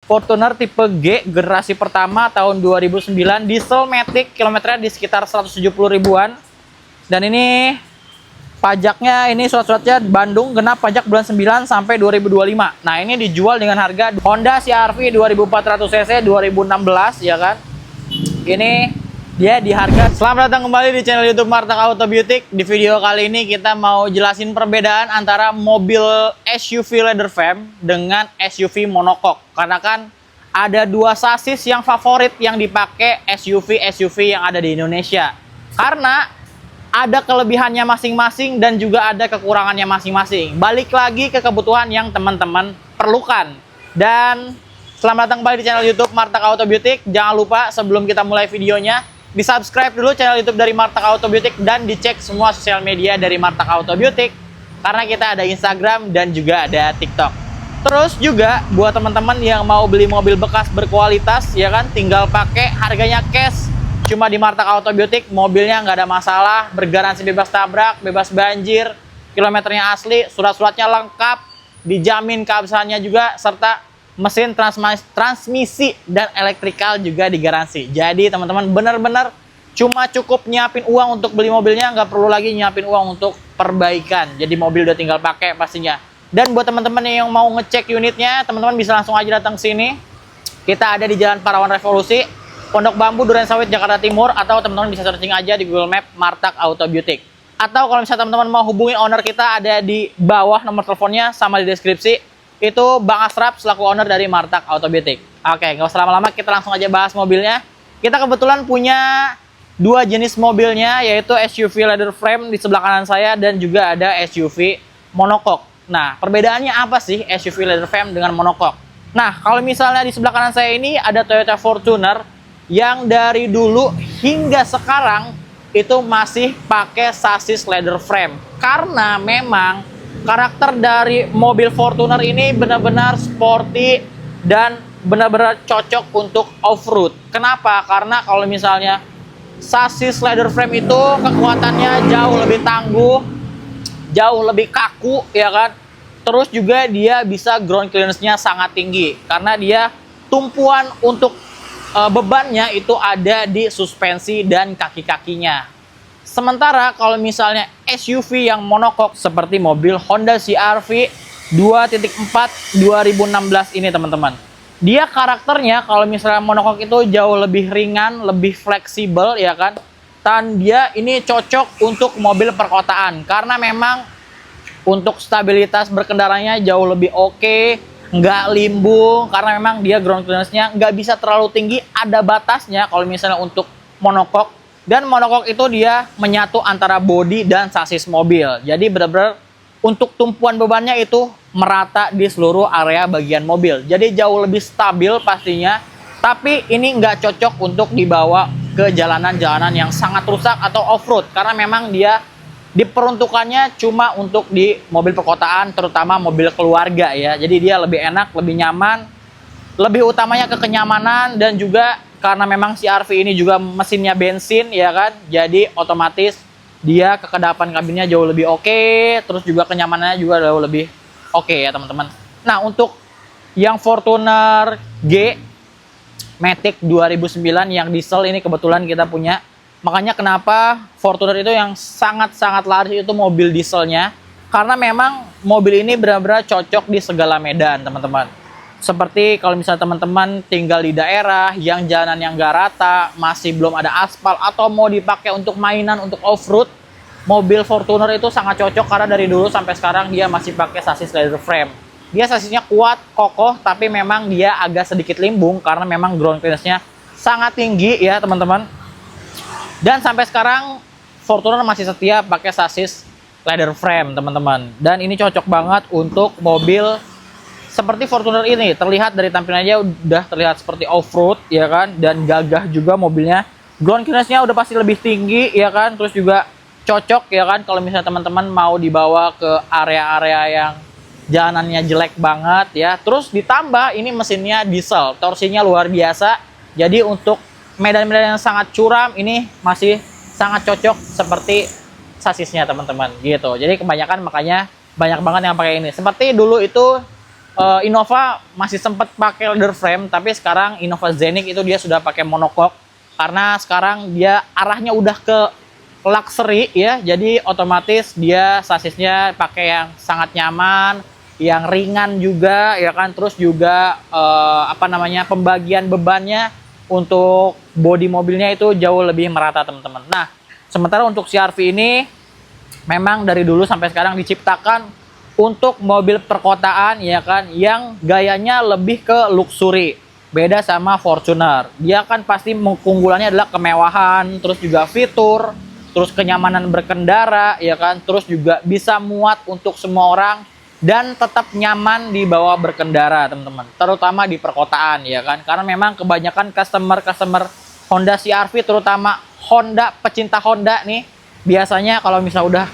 Fortuner tipe G generasi pertama tahun 2009, diesel matic, kilometernya di sekitar 170 ribuan. Dan ini pajaknya, ini surat-suratnya Bandung, genap pajak bulan 9 sampai 2025. Nah, ini dijual dengan harga Honda CR-V 2400 cc 2016 ya kan. Ini dia di harga. Selamat datang kembali di channel YouTube Martak Auto Beauty. Di video kali ini kita mau jelasin perbedaan antara mobil SUV leather frame dengan SUV monocoque. Karena kan ada dua sasis yang favorit yang dipakai SUV yang ada di Indonesia. Karena ada kelebihannya masing-masing dan juga ada kekurangannya masing-masing. Balik lagi ke kebutuhan yang teman-teman perlukan. Dan selamat datang kembali di channel YouTube Martak Auto Beauty. Jangan lupa sebelum kita mulai videonya, di subscribe dulu channel YouTube dari Martak Auto Beauty dan dicek semua sosial media dari Martak Auto Beauty, karena kita ada Instagram dan juga ada TikTok. Terus juga buat teman-teman yang mau beli mobil bekas berkualitas ya kan, tinggal pakai, harganya cash, cuma di Martak Auto Beauty. Mobilnya nggak ada masalah, bergaransi bebas tabrak, bebas banjir, kilometernya asli, surat-suratnya lengkap, dijamin keabsahannya juga, serta mesin transmisi dan elektrikal juga digaransi. Jadi teman-teman benar-benar cuma cukup nyiapin uang untuk beli mobilnya, nggak perlu lagi nyiapin uang untuk perbaikan. Jadi mobil udah tinggal pakai pastinya. Dan buat teman-teman yang mau ngecek unitnya, teman-teman bisa langsung aja datang sini. Kita ada di Jalan Parawan Revolusi, Pondok Bambu, Durensawit, Jakarta Timur. Atau teman-teman bisa searching aja di Google Map Martak Auto Beauty. Atau kalau misalnya teman-teman mau hubungi owner kita, ada di bawah nomor teleponnya sama di deskripsi. Itu Bang Asraf selaku owner dari Martak Auto Beauty. Oke, nggak usah lama-lama, kita langsung aja bahas mobilnya. Kita kebetulan punya dua jenis mobilnya, yaitu SUV leather frame di sebelah kanan saya dan juga ada SUV monocoque. Nah, perbedaannya apa sih SUV leather frame dengan monocoque? Nah, kalau misalnya di sebelah kanan saya ini ada Toyota Fortuner yang dari dulu hingga sekarang itu masih pakai sasis leather frame. Karena memang karakter dari mobil Fortuner ini benar-benar sporty dan benar-benar cocok untuk off-road. Kenapa? Karena kalau misalnya sasis leather frame itu kekuatannya jauh lebih tangguh, jauh lebih kaku ya kan. Terus juga dia bisa ground clearance-nya sangat tinggi karena dia tumpuan untuk bebannya itu ada di suspensi dan kaki-kakinya. Sementara kalau misalnya SUV yang monocoque seperti mobil Honda CR-V 2.4 2016 ini teman-teman, dia karakternya kalau misalnya monocoque itu jauh lebih ringan, lebih fleksibel ya kan. Dan dia ini cocok untuk mobil perkotaan karena memang untuk stabilitas berkendaranya jauh lebih oke, nggak limbung karena memang dia ground clearance-nya nggak bisa terlalu tinggi, ada batasnya kalau misalnya untuk monocoque. Dan monocoque itu dia menyatu antara bodi dan sasis mobil. Jadi benar-benar untuk tumpuan bebannya itu merata di seluruh area bagian mobil. Jadi jauh lebih stabil pastinya. Tapi ini nggak cocok untuk dibawa ke jalanan-jalanan yang sangat rusak atau off-road. Karena memang dia diperuntukannya cuma untuk di mobil perkotaan, terutama mobil keluarga ya. Jadi dia lebih enak, lebih nyaman. Lebih utamanya ke kenyamanan dan juga karena memang CR-V ini juga mesinnya bensin ya kan, jadi otomatis dia kekedapan kabinnya jauh lebih oke, terus juga kenyamanannya juga jauh lebih oke ya teman-teman. Nah, untuk yang Fortuner G Matic 2009 yang diesel ini kebetulan kita punya. Makanya kenapa Fortuner itu yang sangat-sangat laris itu mobil dieselnya, karena memang mobil ini benar-benar cocok di segala medan teman-teman. Seperti kalau misalnya teman-teman tinggal di daerah yang jalanan yang nggak rata, masih belum ada aspal, atau mau dipakai untuk mainan, untuk off-road, mobil Fortuner itu sangat cocok karena dari dulu sampai sekarang dia masih pakai sasis leather frame. Dia sasisnya kuat, kokoh, tapi memang dia agak sedikit limbung karena memang ground clearance-nya sangat tinggi ya teman-teman. Dan sampai sekarang Fortuner masih setia pakai sasis leather frame teman-teman. Dan ini cocok banget untuk mobil seperti Fortuner ini. Terlihat dari tampilannya udah terlihat seperti off-road ya kan, dan gagah juga mobilnya. Ground clearance-nya udah pasti lebih tinggi ya kan, terus juga cocok ya kan kalau misalnya teman-teman mau dibawa ke area-area yang jalanannya jelek banget ya. Terus ditambah ini mesinnya diesel, torsinya luar biasa. Jadi untuk medan-medan yang sangat curam ini masih sangat cocok seperti sasisnya teman-teman gitu. Jadi kebanyakan makanya banyak banget yang pakai ini. Seperti dulu itu Innova masih sempat pakai leather frame, tapi sekarang Innova Scenic itu dia sudah pakai monocoque karena sekarang dia arahnya udah ke luxury ya. Jadi otomatis dia sasisnya pakai yang sangat nyaman, yang ringan juga ya kan. Terus juga pembagian bebannya untuk bodi mobilnya itu jauh lebih merata, teman-teman. Nah, sementara untuk CR-V ini memang dari dulu sampai sekarang diciptakan untuk mobil perkotaan ya kan, yang gayanya lebih ke luxury. Beda sama Fortuner. Dia kan pasti keunggulannya adalah kemewahan, terus juga fitur, terus kenyamanan berkendara ya kan, terus juga bisa muat untuk semua orang dan tetap nyaman di bawah berkendara, teman-teman. Terutama di perkotaan ya kan. Karena memang kebanyakan customer Honda CR-V, terutama Honda pecinta Honda nih, biasanya kalau misal udah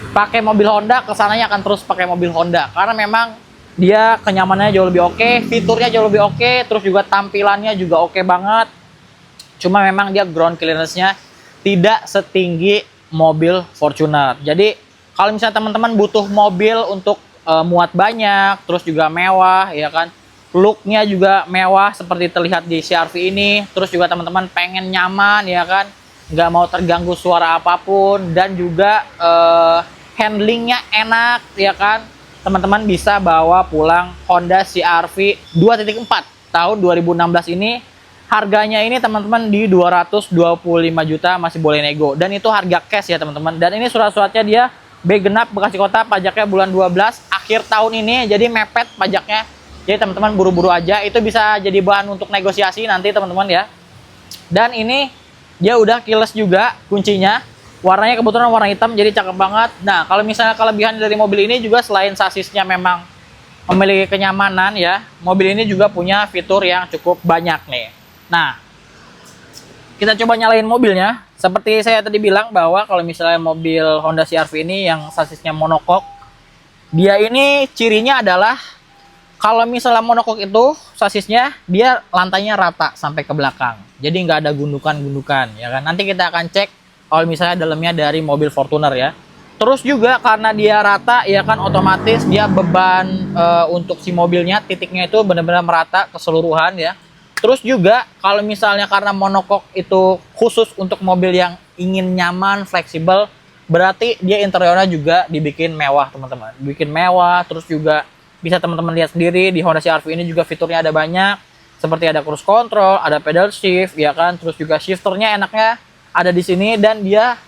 pakai mobil Honda, kesananya akan terus pakai mobil Honda karena memang dia kenyamanannya jauh lebih oke, fiturnya jauh lebih oke, terus juga tampilannya juga oke banget. Cuma memang dia ground clearance-nya tidak setinggi mobil Fortuner. Jadi kalau misalnya teman-teman butuh mobil untuk muat banyak, terus juga mewah ya kan, looknya juga mewah seperti terlihat di CR-V ini, terus juga teman-teman pengen nyaman ya kan, nggak mau terganggu suara apapun, dan juga handlingnya enak ya kan, teman-teman bisa bawa pulang Honda CR-V 2.4 tahun 2016 ini. Harganya ini teman-teman di 225 juta, masih boleh nego, dan itu harga cash ya teman-teman. Dan ini surat-suratnya dia B genap Bekasi Kota, pajaknya bulan 12 akhir tahun ini, jadi mepet pajaknya. Jadi teman-teman buru-buru aja, itu bisa jadi bahan untuk negosiasi nanti teman-teman ya. Dan ini dia udah keyless juga kuncinya. Warnanya kebetulan warna hitam, jadi cakep banget. Nah, kalau misalnya kelebihan dari mobil ini juga selain sasisnya memang memiliki kenyamanan ya, mobil ini juga punya fitur yang cukup banyak nih. Nah, kita coba nyalain mobilnya. Seperti saya tadi bilang bahwa kalau misalnya mobil Honda CR-V ini yang sasisnya monocoque, dia ini cirinya adalah kalau misalnya monocoque itu sasisnya dia lantainya rata sampai ke belakang. Jadi nggak ada gundukan-gundukan ya kan. Nanti kita akan cek kalau misalnya dalamnya dari mobil Fortuner ya. Terus juga karena dia rata ya kan, otomatis dia beban untuk si mobilnya, titiknya itu benar-benar merata keseluruhan ya. Terus juga kalau misalnya karena monocoque itu khusus untuk mobil yang ingin nyaman, fleksibel, berarti dia interiornya juga dibikin mewah teman-teman. Bikin mewah, terus juga bisa teman-teman lihat sendiri di Honda CR-V ini juga fiturnya ada banyak. Seperti ada cruise control, ada pedal shift ya kan, terus juga shifternya enaknya ada di sini, dan dia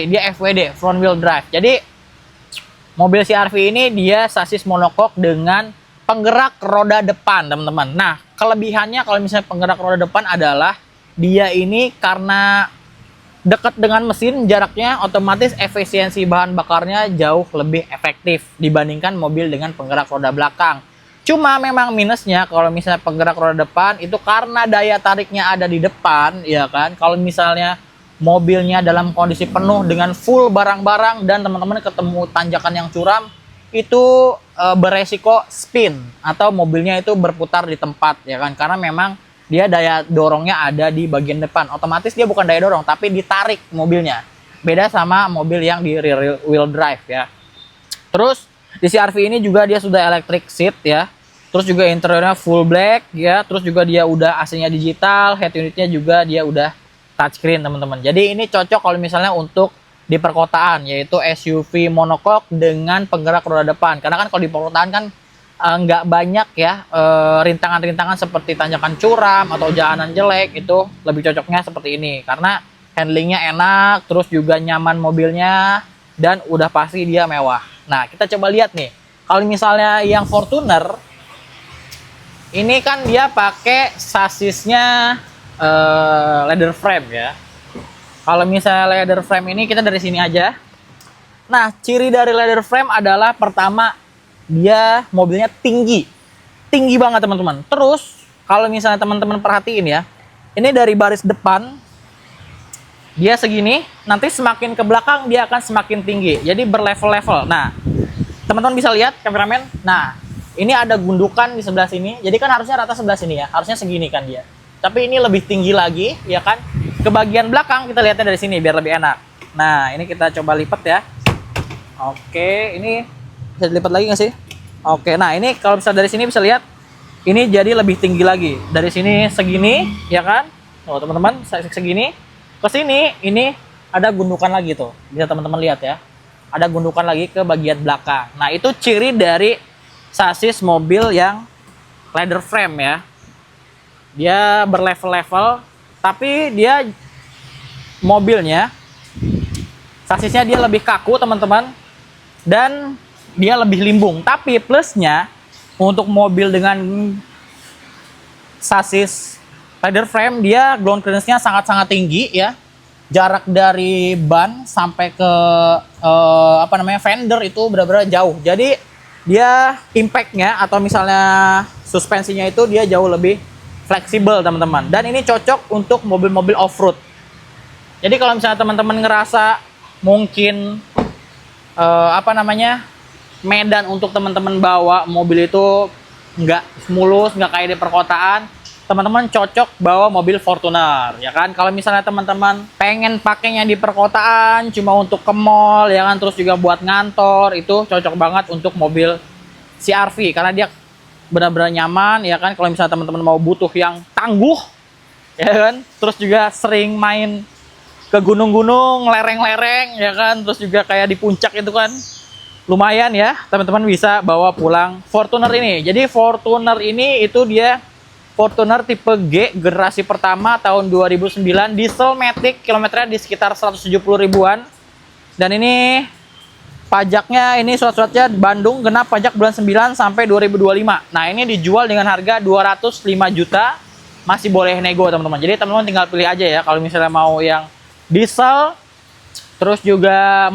dia FWD, front wheel drive. Jadi mobil CR-V ini dia sasis monocoque dengan penggerak roda depan, teman-teman. Nah, kelebihannya kalau misalnya penggerak roda depan adalah dia ini karena dekat dengan mesin jaraknya, otomatis efisiensi bahan bakarnya jauh lebih efektif dibandingkan mobil dengan penggerak roda belakang. Cuma memang minusnya kalau misalnya penggerak roda depan itu karena daya tariknya ada di depan ya kan. Kalau misalnya mobilnya dalam kondisi penuh dengan full barang-barang dan teman-teman ketemu tanjakan yang curam, itu beresiko spin atau mobilnya itu berputar di tempat ya kan, karena memang dia daya dorongnya ada di bagian depan. Otomatis dia bukan daya dorong tapi ditarik mobilnya. Beda sama mobil yang di rear wheel drive ya. Terus di CR-V ini juga dia sudah electric seat ya. Terus juga interiornya full black ya. Terus juga dia udah AC-nya digital, head unitnya juga dia udah touchscreen teman-teman. Jadi ini cocok kalau misalnya untuk di perkotaan, yaitu SUV monocoque dengan penggerak roda depan. Karena kan kalau di perkotaan kan nggak banyak ya rintangan-rintangan seperti tanjakan curam atau jalanan jelek, itu lebih cocoknya seperti ini. Karena handlingnya enak, terus juga nyaman mobilnya, dan udah pasti dia mewah. Nah, kita coba lihat nih. Kalau misalnya yang Fortuner, ini kan dia pakai sasisnya leather frame ya. Kalau misalnya leather frame ini kita dari sini aja. Nah, ciri dari leather frame adalah pertama dia mobilnya tinggi banget teman-teman. Terus kalau misalnya teman-teman perhatiin ya, ini dari baris depan dia segini, nanti semakin ke belakang dia akan semakin tinggi. Jadi berlevel-level. Nah, teman-teman bisa lihat kameramen. Nah, ini ada gundukan di sebelah sini. Jadi kan harusnya rata sebelah sini ya. Harusnya segini kan dia. Tapi ini lebih tinggi lagi ya kan. Ke bagian belakang kita lihatnya dari sini biar lebih enak. Nah, ini kita coba lipat ya. Oke, ini bisa dilipat lagi nggak sih? Oke, nah ini kalau misalnya dari sini bisa lihat ini jadi lebih tinggi lagi. Dari sini segini, ya kan? Oh, teman-teman, segini. Ke sini ini ada gundukan lagi tuh. Bisa teman-teman lihat ya. Ada gundukan lagi ke bagian belakang. Nah, itu ciri dari sasis mobil yang leather frame ya. Dia berlevel-level, tapi dia mobilnya sasisnya dia lebih kaku teman-teman, dan dia lebih limbung. Tapi plusnya untuk mobil dengan sasis leather frame, dia ground clearance-nya sangat-sangat tinggi ya. Jarak dari ban sampai ke fender itu benar-benar jauh. Jadi dia impact-nya atau misalnya suspensinya itu dia jauh lebih fleksibel teman-teman. Dan ini cocok untuk mobil-mobil off-road. Jadi kalau misalnya teman-teman ngerasa mungkin medan untuk teman-teman bawa mobil itu nggak mulus, nggak kayak di perkotaan, teman-teman cocok bawa mobil Fortuner, ya kan? Kalau misalnya teman-teman pengen pakainya di perkotaan, cuma untuk ke mall, ya kan? Terus juga buat ngantor, itu cocok banget untuk mobil CR-V karena dia benar-benar nyaman, ya kan? Kalau misalnya teman-teman mau butuh yang tangguh, ya kan? Terus juga sering main ke gunung-gunung, lereng-lereng, ya kan? Terus juga kayak di puncak itu kan, lumayan ya, teman-teman bisa bawa pulang Fortuner ini. Jadi Fortuner ini itu dia Fortuner tipe G generasi pertama tahun 2009, diesel matic, kilometernya di sekitar 170 ribuan. Dan ini pajaknya, ini surat-suratnya Bandung, genap pajak bulan 9 sampai 2025. Nah, ini dijual dengan harga 205 juta, masih boleh nego teman-teman. Jadi teman-teman tinggal pilih aja ya, kalau misalnya mau yang diesel, terus juga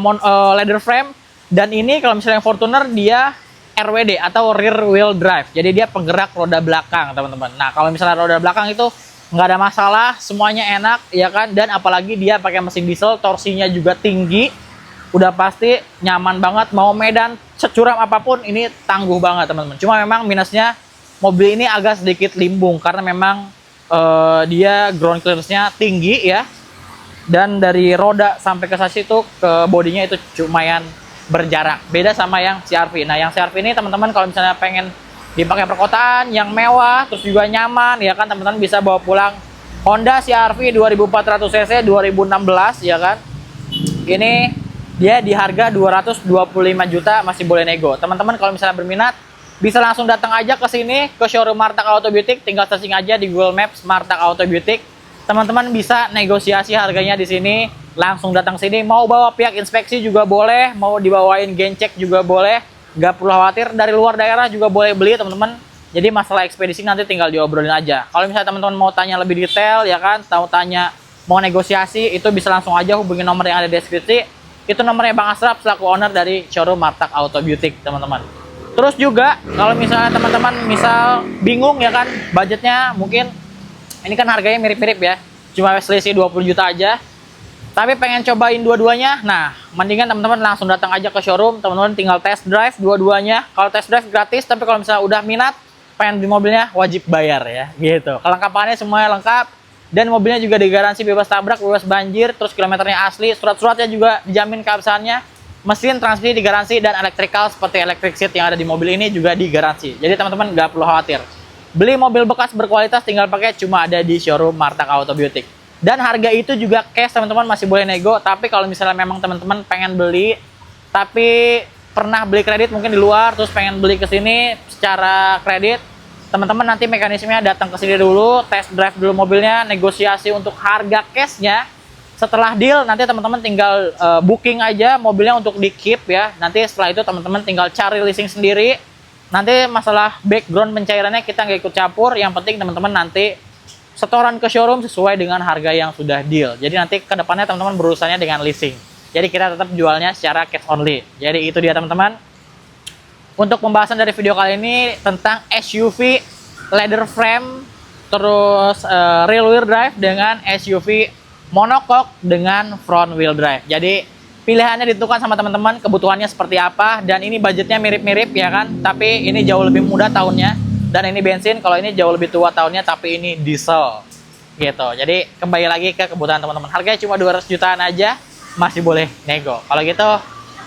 leather frame. Dan ini kalau misalnya Fortuner dia RWD atau rear wheel drive, jadi dia penggerak roda belakang teman-teman. Nah, kalau misalnya roda belakang itu nggak ada masalah, semuanya enak ya kan. Dan apalagi dia pakai mesin diesel, torsinya juga tinggi, udah pasti nyaman banget. Mau medan securam apapun ini tangguh banget teman-teman. Cuma memang minusnya mobil ini agak sedikit limbung karena memang dia ground clearance-nya tinggi ya. Dan dari roda sampai ke sasis itu ke bodinya itu lumayan berjarak, beda sama yang CR-V. Nah, yang CR-V ini teman-teman kalau misalnya pengen dipakai perkotaan yang mewah terus juga nyaman ya kan, teman-teman bisa bawa pulang Honda CR-V 2400 cc 2016 ya kan. Ini dia di harga 225 juta, masih boleh nego. Teman-teman kalau misalnya berminat bisa langsung datang aja ke sini ke showroom Martak Auto Beauty, tinggal searching aja di Google Maps Martak Auto Beauty. Teman-teman bisa negosiasi harganya di sini, langsung datang sini. Mau bawa pihak inspeksi juga boleh, mau dibawain gencek juga boleh, nggak perlu khawatir. Dari luar daerah juga boleh beli teman-teman. Jadi masalah ekspedisi nanti tinggal diobrolin aja. Kalau misalnya teman-teman mau tanya lebih detail ya kan, mau negosiasi, itu bisa langsung aja hubungi nomor yang ada di deskripsi. Itu nomornya Bang Asraf selaku owner dari showroom Martak Auto Beauty teman-teman. Terus juga kalau misalnya teman-teman misal bingung ya kan, budgetnya mungkin ini kan harganya mirip-mirip ya, cuma selisih 20 juta aja, tapi pengen cobain dua-duanya. Nah, mendingan teman-teman langsung datang aja ke showroom, teman-teman tinggal test drive dua-duanya. Kalau test drive gratis, tapi kalau misalnya udah minat pengen di mobilnya wajib bayar ya, gitu. Kelengkapannya semuanya lengkap, dan mobilnya juga digaransi bebas tabrak, bebas banjir, terus kilometernya asli, surat-suratnya juga dijamin keabsahannya, mesin transmisi digaransi, dan electrical seperti electric seat yang ada di mobil ini juga digaransi. Jadi teman-teman nggak perlu khawatir. Beli mobil bekas berkualitas tinggal pakai, cuma ada di showroom Martak Auto Beauty. Dan harga itu juga cash teman-teman, masih boleh nego. Tapi kalau misalnya memang teman-teman pengen beli tapi pernah beli kredit mungkin di luar, terus pengen beli ke sini secara kredit, teman-teman nanti mekanismenya datang ke sini dulu, test drive dulu mobilnya, negosiasi untuk harga cashnya. Setelah deal nanti teman-teman tinggal booking aja mobilnya untuk di keep ya. Nanti setelah itu teman-teman tinggal cari leasing sendiri. Nanti masalah background pencairannya kita nggak ikut campur. Yang penting teman-teman nanti setoran ke showroom sesuai dengan harga yang sudah deal. Jadi nanti ke depannya teman-teman berurusannya dengan leasing. Jadi kita tetap jualnya secara cash only. Jadi itu dia teman-teman. Untuk pembahasan dari video kali ini tentang SUV leather frame, terus rear wheel drive dengan SUV monocoque dengan front wheel drive. Jadi pilihannya ditentukan sama teman-teman, kebutuhannya seperti apa, dan ini budgetnya mirip-mirip ya kan, tapi ini jauh lebih mudah tahunnya, dan ini bensin, kalau ini jauh lebih tua tahunnya, tapi ini diesel gitu. Jadi kembali lagi ke kebutuhan teman-teman, harganya cuma 200 jutaan aja, masih boleh nego. Kalau gitu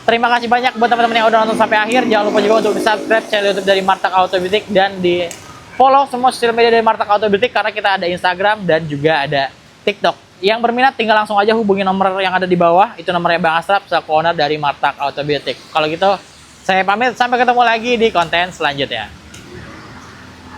Terima kasih banyak buat teman-teman yang udah nonton sampai akhir. Jangan lupa juga untuk di subscribe channel YouTube dari Martak Auto Beauty dan di follow semua sosial media dari Martak Auto Beauty karena kita ada Instagram dan juga ada TikTok. Yang berminat tinggal langsung aja hubungi nomor yang ada di bawah. Itu nomornya Bang Asraf, selaku owner dari Martak Auto Beauty. Kalau gitu, saya pamit, sampai ketemu lagi di konten selanjutnya.